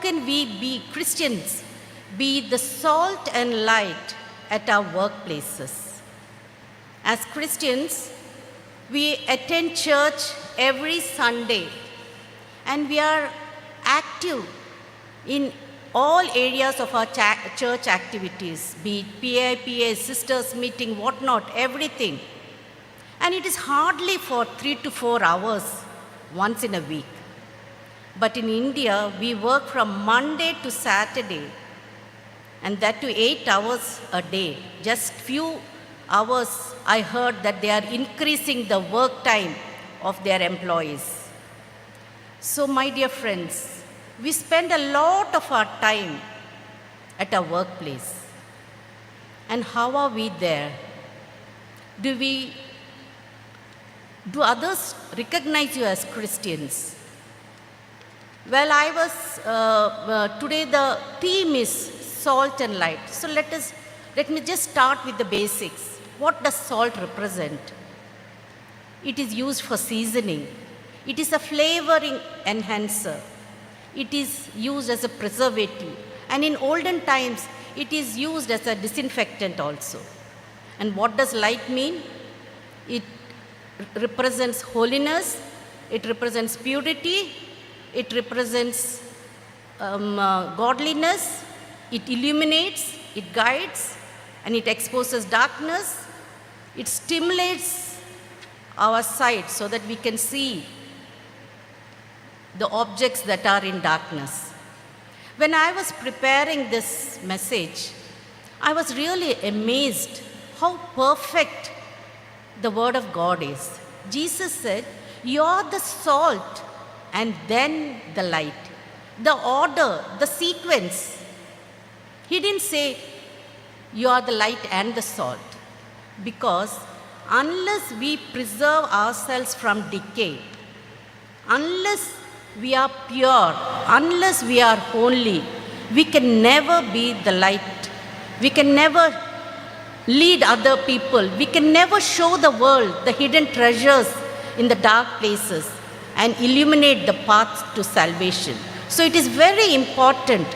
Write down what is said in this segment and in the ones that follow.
can we be Christians, be the salt and light at our workplaces? As Christians, we attend church every Sunday and we are active in all areas of our church activities, be it PIPA, sisters meeting, whatnot, everything. And it is hardly for 3 to 4 hours once in a week. But in India, we work from Monday to Saturday, and that to 8 hours a day. Just few hours, I heard that they are increasing the work time of their employees. So my dear friends, we spend a lot of our time at our workplace. And how are we there? Do others recognize you as Christians? Well, today the theme is salt and light. So let me just start with the basics. What does salt represent? It is used for seasoning. It is a flavoring enhancer. It is used as a preservative. And in olden times, it is used as a disinfectant also. And what does light mean? It represents holiness. It represents purity. It represents godliness. It illuminates. It guides. And it exposes darkness. It stimulates our sight so that we can see the objects that are in darkness. When I was preparing this message, I was really amazed how perfect the Word of God is. Jesus said, "You are the salt and then the light." The order, the sequence. He didn't say, "You are the light and the salt." Because unless we preserve ourselves from decay, unless we are pure, unless we are holy, we can never be the light. We can never lead other people. We can never show the world the hidden treasures in the dark places and illuminate the path to salvation. So it is very important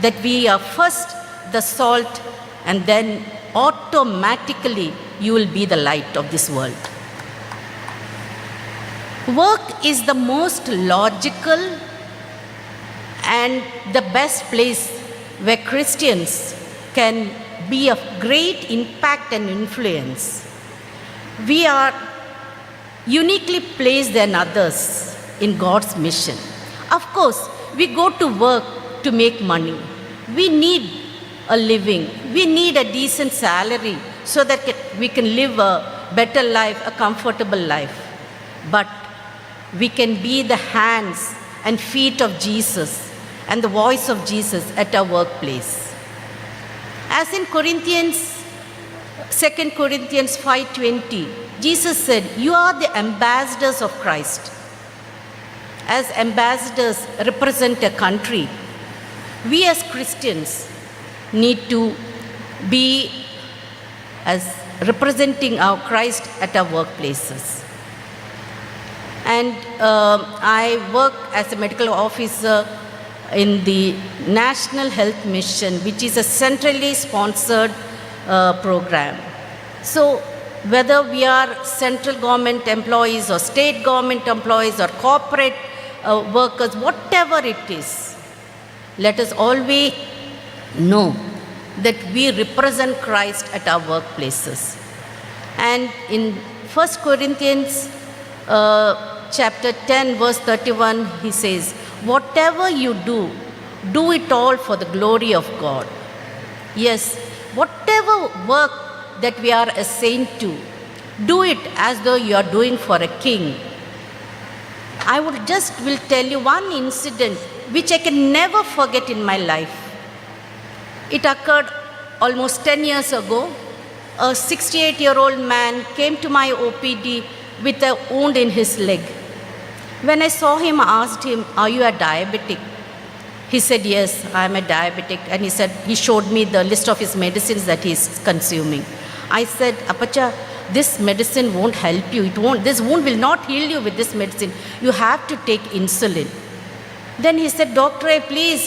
that we are first the salt, and then automatically you will be the light of this world. Work is the most logical and the best place where Christians can be of great impact and influence. We are uniquely placed than others in God's mission. Of course, we go to work to make money. We need a living. We need a decent salary so that we can live a better life, a comfortable life. But we can be the hands and feet of Jesus and the voice of Jesus at our workplace. As in 2 Corinthians 5:20, Jesus said, "You are the ambassadors of Christ." As ambassadors represent a country, we as Christians need to be as representing our Christ at our workplaces. And I work as a medical officer in the National Health Mission, which is a centrally sponsored program. So whether we are central government employees or state government employees or corporate workers, whatever it is, let us always know that we represent Christ at our workplaces. And in 1 Corinthians chapter 10, verse 31, he says, "Whatever you do, do it all for the glory of God." Yes, whatever work that we are assigned to, do it as though you are doing for a king. I will tell you one incident which I can never forget in my life. It occurred almost 10 years ago. A 68-year-old man came to my OPD with a wound in his leg. When I saw him, I asked him, "Are you a diabetic?" He said, "Yes, I am a diabetic." And he showed me the list of his medicines that he is consuming. I said, "Apacha, this medicine won't help you. This wound will not heal you with this medicine. You have to take insulin." Then he said, "Doctor, please,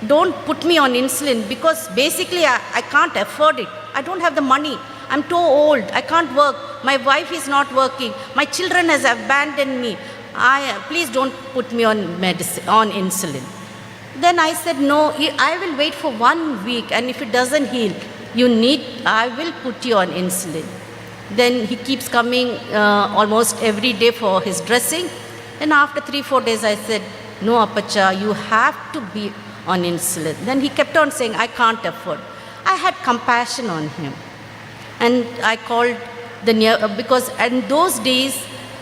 don't put me on insulin because basically I can't afford it. I don't have the money. I'm too old. I can't work. My wife is not working. My children has abandoned me. Please don't put me on medicine, on insulin. Then I said, no, I will wait for 1 week, and if it doesn't heal, I will put you on insulin. Then he keeps coming almost every day for his dressing. And after 3-4 days, I said, no, Appacha, you have to be on insulin. Then he kept on saying, I can't afford. I had compassion on him. And I called because in those days,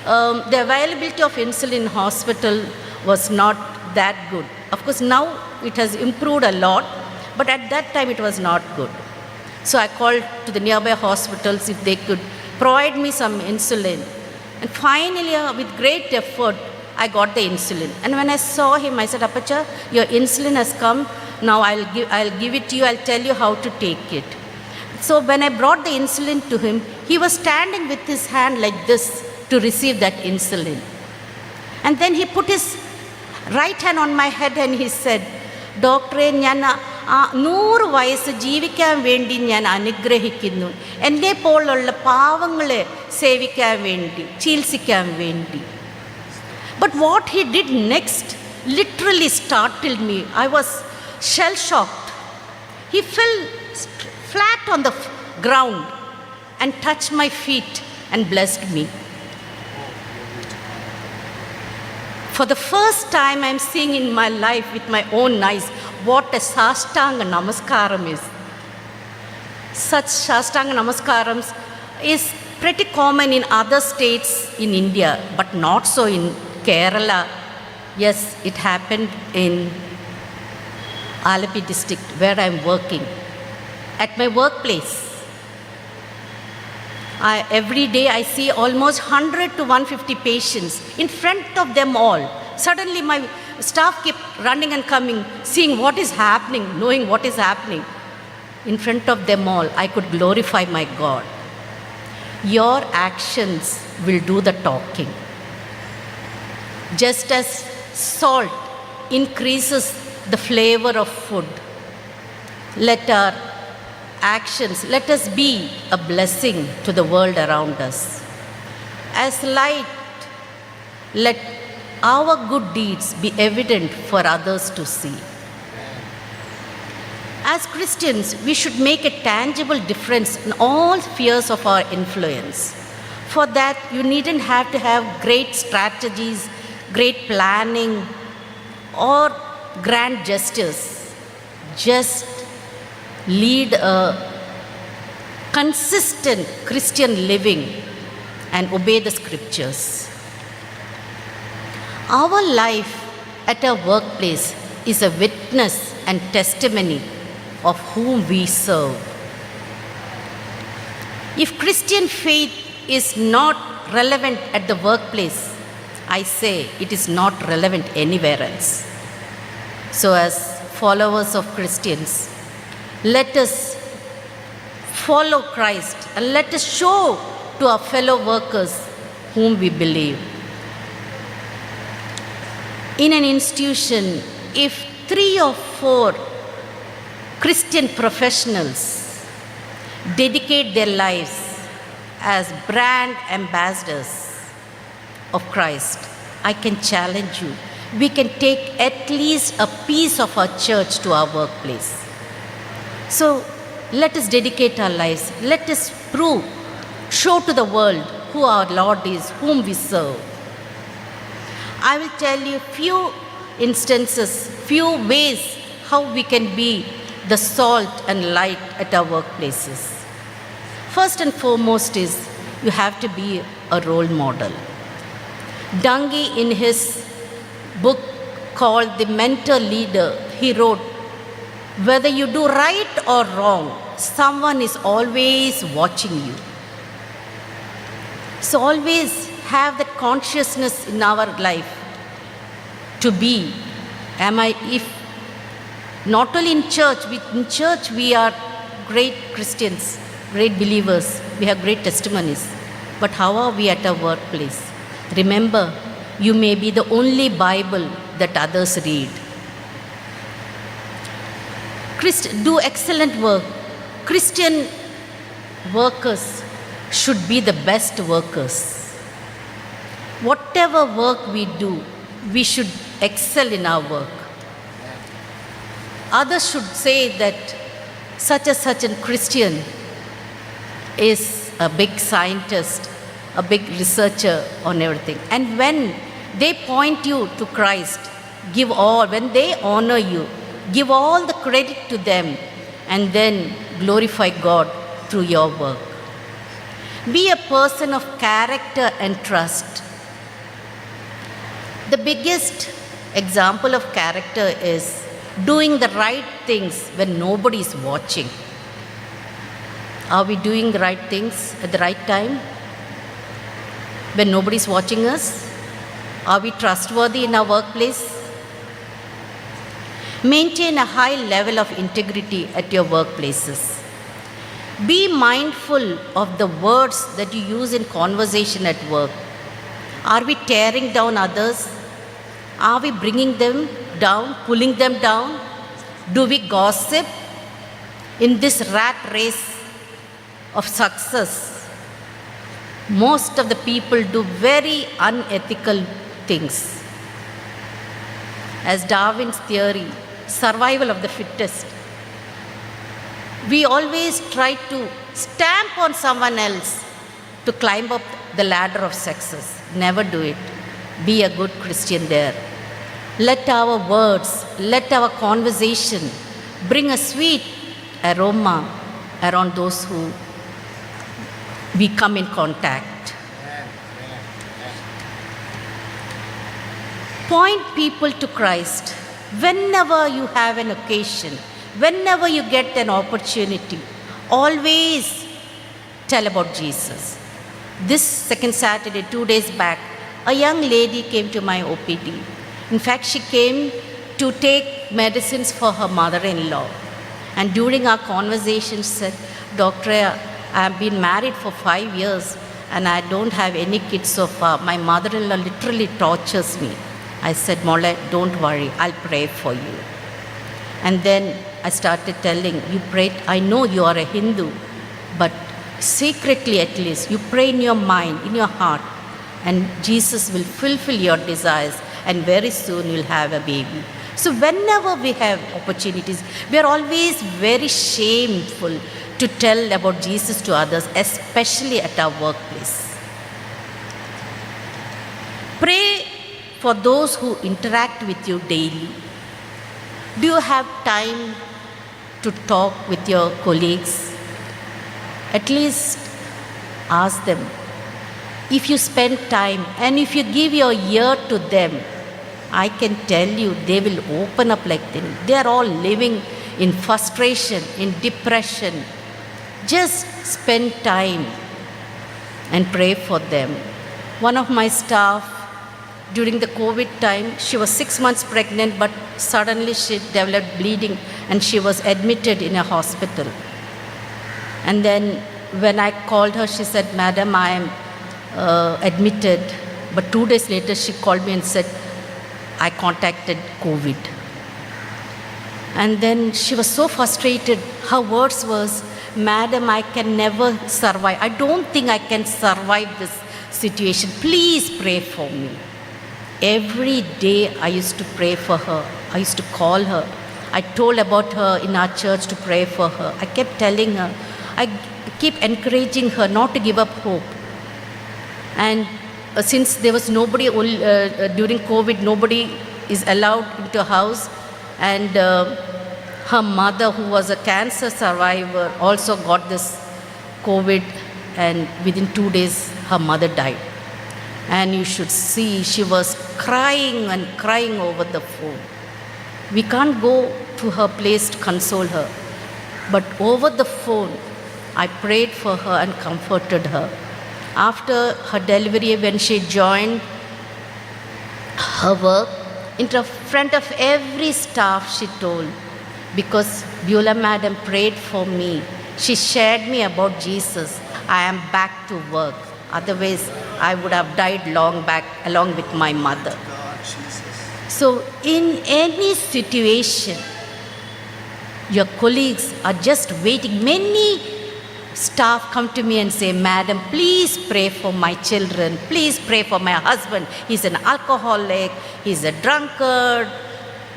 the availability of insulin in hospital was not that good. Of course, now it has improved a lot, but at that time it was not good. So I called to the nearby hospitals if they could provide me some insulin. And finally, with great effort, I got the insulin. And when I saw him, I said, Appacha, your insulin has come. Now I'll give it to you. I'll tell you how to take it. So when I brought the insulin to him, he was standing with his hand like this to receive that insulin. And then he put his right hand on my head and he said, Doctor, ഞാൻ 100 വയസ്സ് ജീവിക്കാൻ വേണ്ടി ഞാൻ അനുഗ്രഹിക്കുന്നു. എന്നെ പോലുള്ള പാവങ്ങളെ സേവിക്കാൻ വേണ്ടി, ചികിത്സിക്കാൻ വേണ്ടി. But what he did next literally startled me. I was shell-shocked. He fell flat on the ground and touched my feet and blessed me. For the first time, I'm seeing in my life with my own eyes what a Sashtanga Namaskaram is. Such Sashtanga Namaskarams is pretty common in other states in India, but not so in Kerala. Yes, it happened in Alapi district where I'm working. At my workplace, every day I see almost 100 to 150 patients in front of them all. Suddenly my staff kept running and coming, seeing what is happening, knowing what is happening. In front of them all, I could glorify my God. Your actions will do the talking. Just as salt increases the flavor of food, let our actions, let us be a blessing to the world around us. As light, let our good deeds be evident for others to see. As Christians, we should make a tangible difference in all spheres of our influence. For that, you needn't have to have great strategies, great planning, or grand gestures. Just lead a consistent Christian living and obey the scriptures. Our life at our workplace is a witness and testimony of whom we serve. If Christian faith is not relevant at the workplace, I say it is not relevant anywhere else. So as followers of Christians, let us follow Christ and let us show to our fellow workers whom we believe. In an institution, if 3 or 4 Christian professionals dedicate their lives as brand ambassadors of Christ, I can challenge you. We can take at least a piece of our church to our workplace. So let us dedicate our lives. Let us show to the world who our Lord is, whom we serve. I will tell you few instances, few ways how we can be the salt and light at our workplaces. First and foremost is you have to be a role model. Dungy, in his book called The Mentor Leader, he wrote, whether you do right or wrong, someone is always watching you. So always have that consciousness in our life to be, if not only in church we are great Christians, great believers, we have great testimonies, but how are we at our workplace? Remember, you may be the only Bible that others read. do excellent work. Christian workers should be the best workers. Whatever work we do, we should excel in our work. Others should say that such a Christian is a big scientist, a big researcher on everything. And when they point you to Christ, give all, when they honor you, give all the credit to them and then glorify God through your work. Be a person of character and trust. The biggest example of character is doing the right things when nobody is watching. Are we doing the right things at the right time when nobody is watching us? Are we trustworthy in our workplace? Maintain a high level of integrity at your workplaces. Be mindful of the words that you use in conversation at work. Are we tearing down others? Are we bringing them down, pulling them down? Do we gossip? In this rat race of success, most of the people do very unethical things. As Darwin's theory, survival of the fittest, we always try to stamp on someone else to climb up the ladder of success. Never do it. Be a good Christian there. Let our words, let our conversation bring a sweet aroma around those who we come in contact. Point people to Christ whenever you have an occasion, whenever you get an opportunity. Always tell about Jesus. This second Saturday, 2 days back, a young lady came to my OPD. In fact, she came to take medicines for her mother-in-law. And during our conversation, she said, "Doctor, I have been married for 5 years and I don't have any kids so far. My mother-in-law literally tortures me." I said, "Mola, don't worry, I'll pray for you." And then I started telling, "You pray, I know you are a Hindu, but secretly at least, you pray in your mind, in your heart, and Jesus will fulfill your desires and very soon you'll have a baby." So whenever we have opportunities, we are always very shameful to tell about Jesus to others, especially at our workplace. Pray for those who interact with you daily. Do you have time to talk with your colleagues? At least ask them. If you spend time and if you give your ear to them, I can tell you they will open up like them. They are all living in frustration, in depression. Just spend time and pray for them. One of my staff, during the COVID time, she was 6 months pregnant, but suddenly she developed bleeding and she was admitted in a hospital. And then when I called her, she said, "Madam, I am admitted." But 2 days later, she called me and said, "I contacted COVID." And then she was so frustrated. Her words was, "Madam, I can never survive. I don't think I can survive this situation. Please pray for me." Every day I used to pray for her. I used to call her. I told about her in our church to pray for her. I kept telling her. I keep encouraging her not to give up hope. And since there was nobody, during COVID, nobody is allowed into a house. And her mother, who was a cancer survivor, also got this COVID. And within 2 days, her mother died. And you should see, she was crying and crying over the phone. We can't go to her place to console her. But over the phone, I prayed for her and comforted her. After her delivery, when she joined her work, in front of every staff, she told, "Because Beulah Madam prayed for me, she shared me about Jesus, I am back to work. Otherwise, I would have died long back along with my mother." So in any situation, Your colleagues are just waiting. Many staff come to me and say, Madam, please pray for my children. Please pray for my husband. He's an alcoholic. He's a drunkard.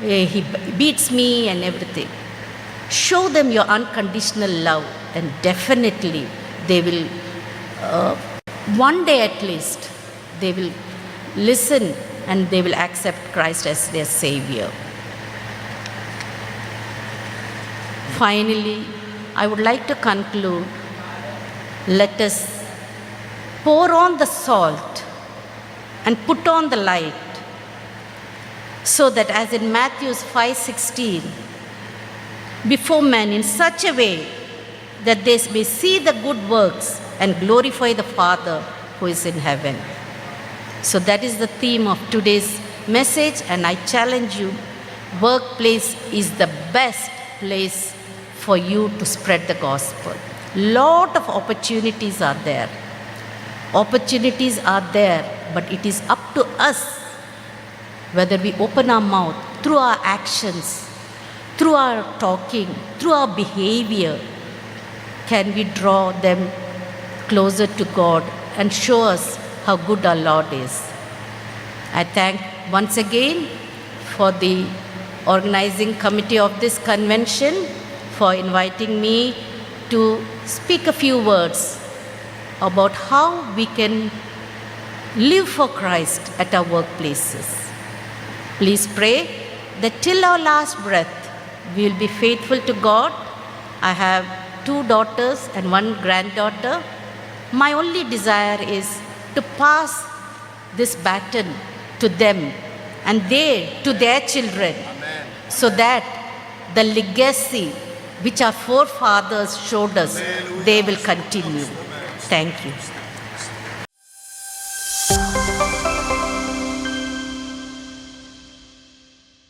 He beats me and everything. Show them your unconditional love, and definitely they will, one day at least, they will listen and they will accept Christ as their Savior. Finally, I would like to conclude. Let us pour on the salt and put on the light, so that as in Matthew 5:16, before men in such a way that they may see the good works and glorify the Father who is in heaven. So that is the theme of today's message, and I challenge you, workplace is the best place for you to spread the gospel. Lot of opportunities are there. Opportunities are there, but it is up to us whether we open our mouth, through our actions, through our talking, through our behavior, can we draw them closer to God and show us how good our Lord is. I thank once again for the organizing committee of this convention for inviting me to speak a few words about how we can live for Christ at our workplaces. Please pray that till our last breath, we will be faithful to God. I have 2 daughters and 1 granddaughter. My only desire is to pass this baton to them and they to their children. Amen. So that the legacy which our forefathers showed us, they will continue. Thank you.